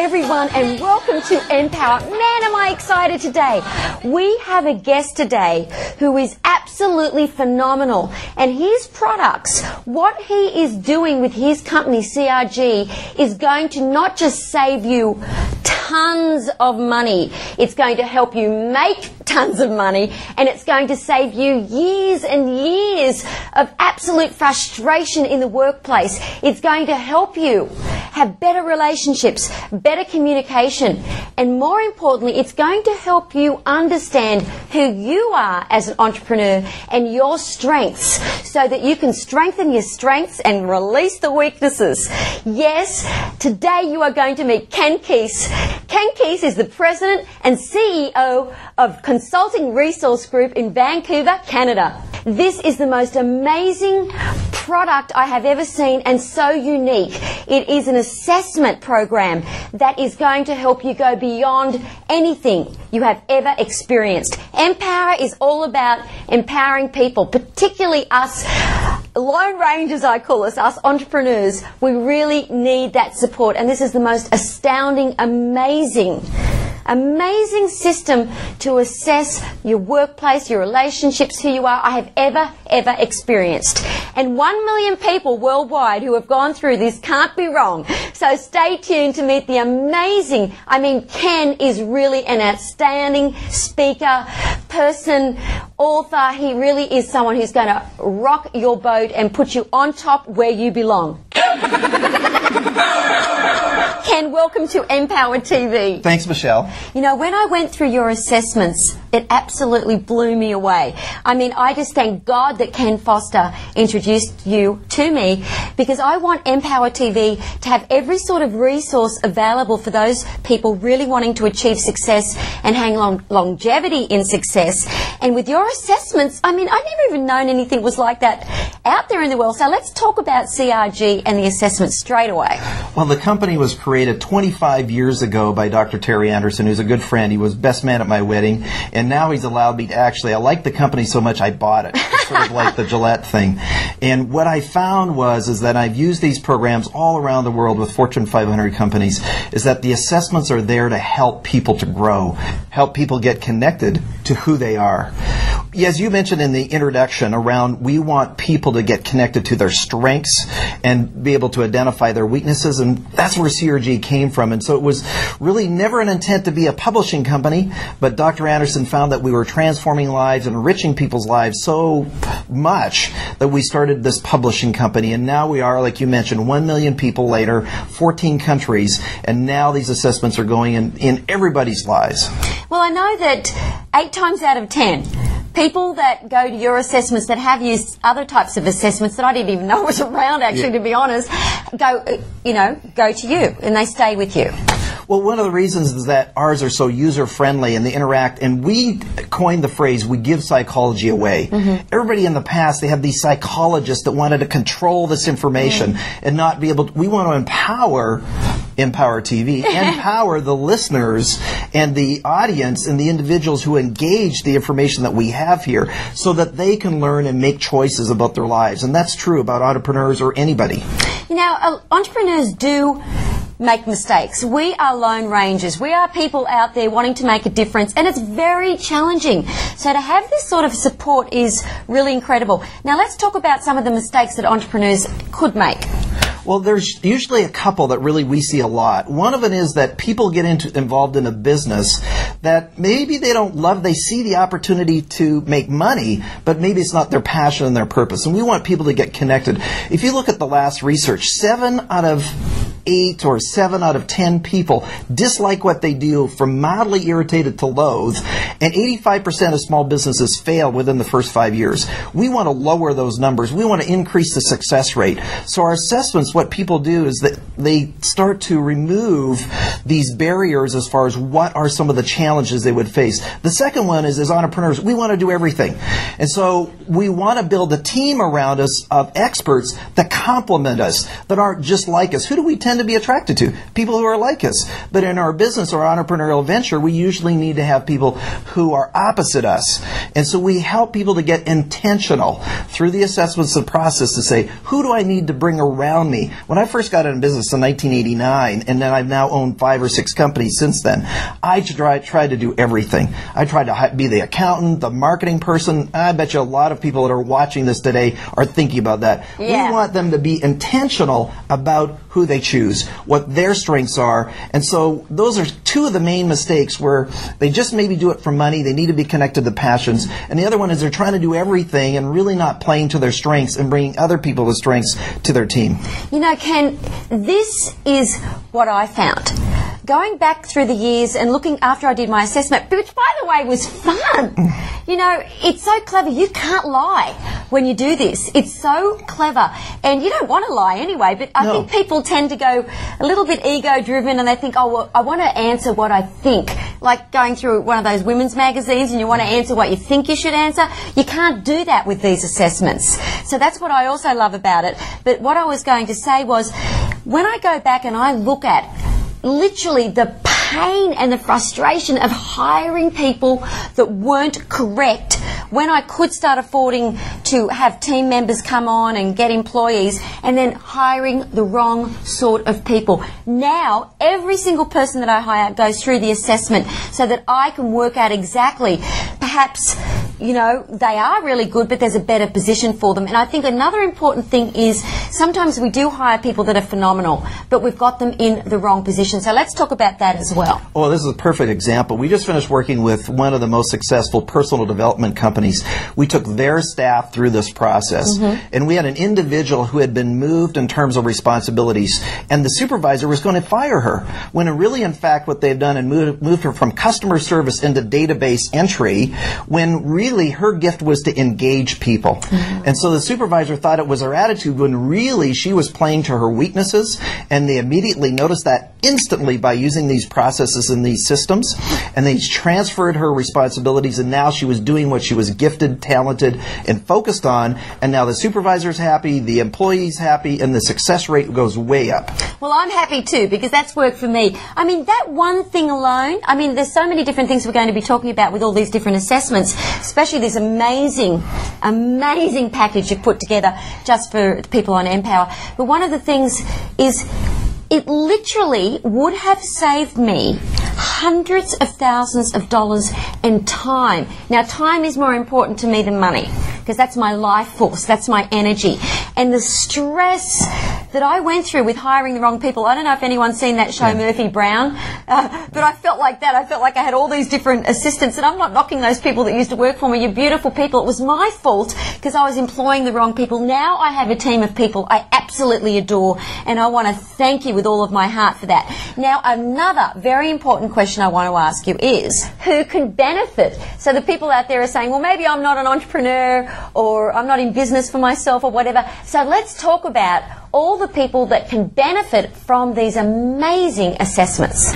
everyone, and welcome to Empower. Man, am I excited today. We have a guest today who is absolutely phenomenal, and his products, what he is doing with his company CRG, is going to not just save you tons of money, it's going to help you make tons of money, and it's going to save you years and years of absolute frustration in the workplace. It's going to help you have better relationships, better communication, and more importantly, it's going to help you understand who you are as an entrepreneur and your strengths so that you can strengthen your strengths and release the weaknesses. Yes, today you are going to meet Ken Keis. Ken Keis is the President and CEO of Consulting Resource Group in Vancouver, Canada. This is the most amazing product I have ever seen and so unique. It is an assessment program that is going to help you go beyond anything you have ever experienced. Empower is all about empowering people, particularly us Lone Rangers, I call us entrepreneurs. We really need that support, and this is the most astounding, amazing system to assess your workplace, your relationships, who you are, I have ever experienced. And 1 million people worldwide who have gone through this can't be wrong. So stay tuned to meet the amazing, Ken is really an outstanding speaker, person, author. He really is someone who's going to rock your boat and put you on top where you belong. Ken, welcome to Empower TV. Thanks, Michelle. You know, when I went through your assessments, it absolutely blew me away. I just thank God that Ken Foster introduced you to me, because I want Empower TV to have every sort of resource available for those people really wanting to achieve success and hang on longevity in success. And with your assessments, I've never even known anything was like that out there in the world. So let's talk about CRG and the assessment straight away. Well, the company was created 25 years ago by Dr. Terry Anderson, who's a good friend. He was best man at my wedding, and now he's allowed me to I like the company so much I bought it. It's sort of like the Gillette thing. And what I found is that I've used these programs all around the world with Fortune 500 companies, is that the assessments are there to help people to grow, help people get connected to who they are. As you mentioned in the introduction we want people to get connected to their strengths and be able to identify their weaknesses, and that's where CRG came from. And so it was really never an intent to be a publishing company, but Dr. Anderson found that we were transforming lives and enriching people's lives so much that we started this publishing company. And now we are, like you mentioned, 1 million people later, 14 countries, and now these assessments are going in everybody's lives. Well, I know that 8 times out of 10, people that go to your assessments that have used other types of assessments that I didn't even know was around, actually, to be honest, go to you and they stay with you. Well, one of the reasons is that ours are so user-friendly and they interact, and we coined the phrase, we give psychology away. Mm-hmm. Everybody in the past, they have these psychologists that wanted to control this information and not be able to, we want to empower TV, empower the listeners and the audience and the individuals who engage the information that we have here so that they can learn and make choices about their lives. And that's true about entrepreneurs or anybody. Entrepreneurs do make mistakes. We are lone rangers. We are people out there wanting to make a difference, and it's very challenging. So to have this sort of support is really incredible. Now let's talk about some of the mistakes that entrepreneurs could make. Well, there's usually a couple that really we see a lot. One of it is that people get involved in a business that maybe they don't love. They see the opportunity to make money, but maybe it's not their passion and their purpose. And we want people to get connected. If you look at the last research, 7 out of 8 or 7 out of 10 people dislike what they do, from mildly irritated to loathe, and 85% of small businesses fail within the first 5 years. We want to lower those numbers. We want to increase the success rate. So our assessments, what people do is that they start to remove these barriers as far as what are some of the challenges they would face. The second one is, as entrepreneurs, we want to do everything. And so we want to build a team around us of experts that complement us, that aren't just like us. Who do we tend tend to be attracted to? People who are like us. But in our business or entrepreneurial venture, we usually need to have people who are opposite us. And so we help people to get intentional through the assessments of the process to say, who do I need to bring around me? When I first got into business in 1989, and then I've now owned 5 or 6 companies since then, I tried to do everything. I tried to be the accountant, the marketing person. I bet you a lot of people that are watching this today are thinking about that. Yeah. We want them to be intentional about who they choose, what their strengths are. And so those are 2 of the main mistakes where they just maybe do it for money. They need to be connected to passions. And the other one is they're trying to do everything and really not playing to their strengths and bringing other people's strengths to their team. You know, Ken, this is what I found. Going back through the years and looking after I did my assessment, which, by the way, was fun. You know, it's so clever. You can't lie when you do this. It's so clever. And you don't want to lie anyway, but I think people tend to go a little bit ego-driven and they think, oh, well, I want to answer what I think. Like going through one of those women's magazines and you want to answer what you think you should answer. You can't do that with these assessments. So that's what I also love about it. But what I was going to say was, when I go back and I look at literally the pain and the frustration of hiring people that weren't correct when I could start affording to have team members come on and get employees, and then hiring the wrong sort of people. Now, every single person that I hire goes through the assessment so that I can work out exactly, perhaps, you know, they are really good, but there's a better position for them. And I think another important thing is sometimes we do hire people that are phenomenal, but we've got them in the wrong position. So let's talk about that as well. Well, this is a perfect example. We just finished working with one of the most successful personal development companies. We took their staff through this process, and we had an individual who had been moved in terms of responsibilities, and the supervisor was going to fire her, when really, in fact, what they've done and moved her from customer service into database entry, when really her gift was to engage people. And so the supervisor thought it was her attitude, when really she was playing to her weaknesses, and they immediately noticed that instantly by using these processes and these systems, and they transferred her responsibilities, and now she was doing what she was gifted, talented, and focused on, and now the supervisor's happy, the employee's happy, and the success rate goes way up. Well, I'm happy too, because that's worked for me. I mean, that one thing alone, I mean, there's so many different things we're going to be talking about with all these different assessments, especially this amazing package you've put together just for people on Empower. But one of the things is, it literally would have saved me hundreds of thousands of dollars in time. Now, time is more important to me than money, because that's my life force, that's my energy. And the stress that I went through with hiring the wrong people, I don't know if anyone's seen that show, Murphy Brown, but I felt like that. I felt like I had all these different assistants, and I'm not knocking those people that used to work for me. You're beautiful people. It was my fault because I was employing the wrong people. Now I have a team of people I absolutely adore, and I want to thank you with all of my heart for that. Now, another very important question I want to ask you is, who can benefit? So the people out there are saying, well, maybe I'm not an entrepreneur, or I'm not in business for myself, or whatever. So let's talk about all the people that can benefit from these amazing assessments.